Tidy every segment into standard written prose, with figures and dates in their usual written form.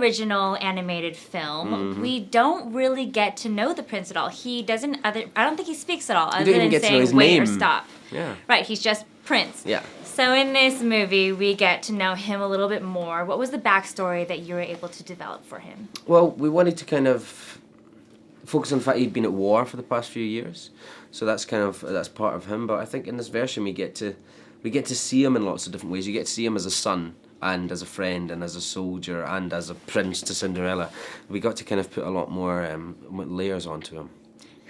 original animated film, we don't really get to know the prince at all. He doesn't, I don't think he speaks at all, other don't even than get to know saying his wait name. or stop. Yeah. Right, he's just Prince. Yeah. So in this movie, we get to know him a little bit more. What was the backstory that you were able to develop for him? Well, we wanted to kind of focus on the fact he'd been at war for the past few years, so that's part of him. But I think in this version we get to see him in lots of different ways. You get to see him as a son, and as a friend, and as a soldier, and as a prince to Cinderella. We got to kind of put a lot more layers onto him.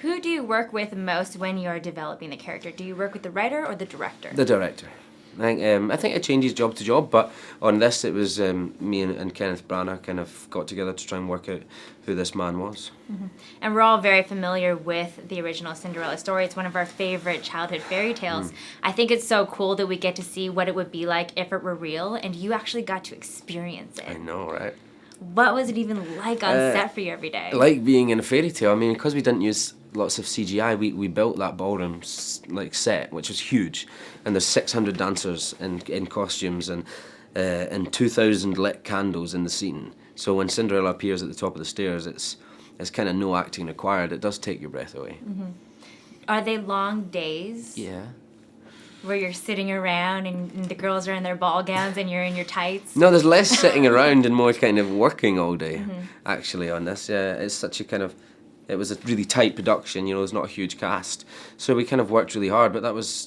Who do you work with most when you're developing the character? Do you work with the writer or the director? The director. I think it changes job to job, but on this it was me and Kenneth Branagh kind of got together to try and work out who this man was. Mm-hmm. And we're all very familiar with the original Cinderella story. It's one of our favorite childhood fairy tales. I think it's so cool that we get to see what it would be like if it were real, and you actually got to experience it. I know, right? What was it even like on set for you every day? Like being in a fairy tale. I mean, because we didn't use lots of CGI, we built that ballroom set, which was huge, and there's 600 dancers in costumes and 2,000 lit candles in the scene. So when Cinderella appears at the top of the stairs, it's kind of no acting required. It does take your breath away. Mm-hmm. Are they long days? Yeah. Where you're sitting around and the girls are in their ball gowns and you're in your tights? No, there's less sitting around and more kind of working all day, actually, on this. Yeah, it's such a kind of... It was a really tight production, there's not a huge cast. So we kind of worked really hard, but that was,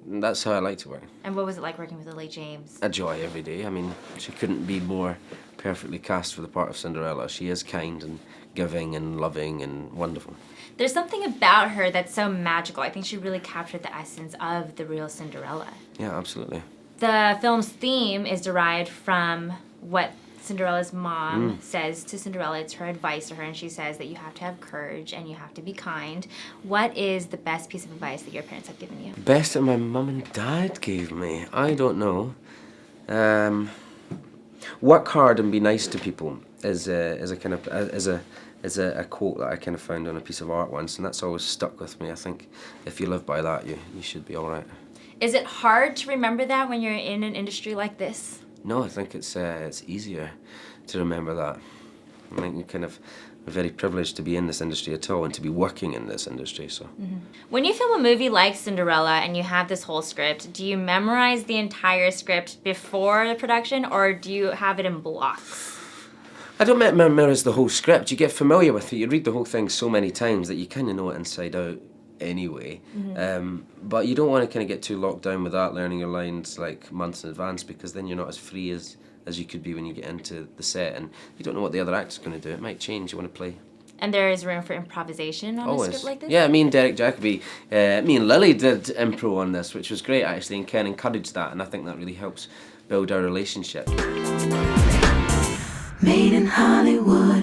that's how I like to work. And what was it like working with Lily James? A joy every day. I mean, she couldn't be more perfectly cast for the part of Cinderella. She is kind and giving and loving and wonderful. There's something about her that's so magical. I think she really captured the essence of the real Cinderella. Yeah, absolutely. The film's theme is derived from what Cinderella's mom says to Cinderella. It's her advice to her, and she says that you have to have courage and you have to be kind. What is the best piece of advice that your parents have given you? Best that my mum and dad gave me? I don't know. Work hard and be nice to people is a quote that I kind of found on a piece of art once, and that's always stuck with me. I think if you live by that, you should be all right. Is it hard to remember that when you're in an industry like this? No, I think it's easier to remember that. I think you're kind of very privileged to be in this industry at all and to be working in this industry. So, When you film a movie like Cinderella and you have this whole script, do you memorize the entire script before the production, or do you have it in blocks? I don't memorize the whole script. You get familiar with it. You read the whole thing so many times that you kind of know it inside out anyway. But you don't want to kind of get too locked down with that, learning your lines like months in advance, because then you're not as free as you could be when you get into the set, and you don't know what the other actor's going to do. It might change. You want to play. And there is room for improvisation on a script like this? Yeah, me and Derek Jacobi, me and Lily did improv on this, which was great actually, and Ken encouraged that, and I think that really helps build our relationship. Made in Hollywood.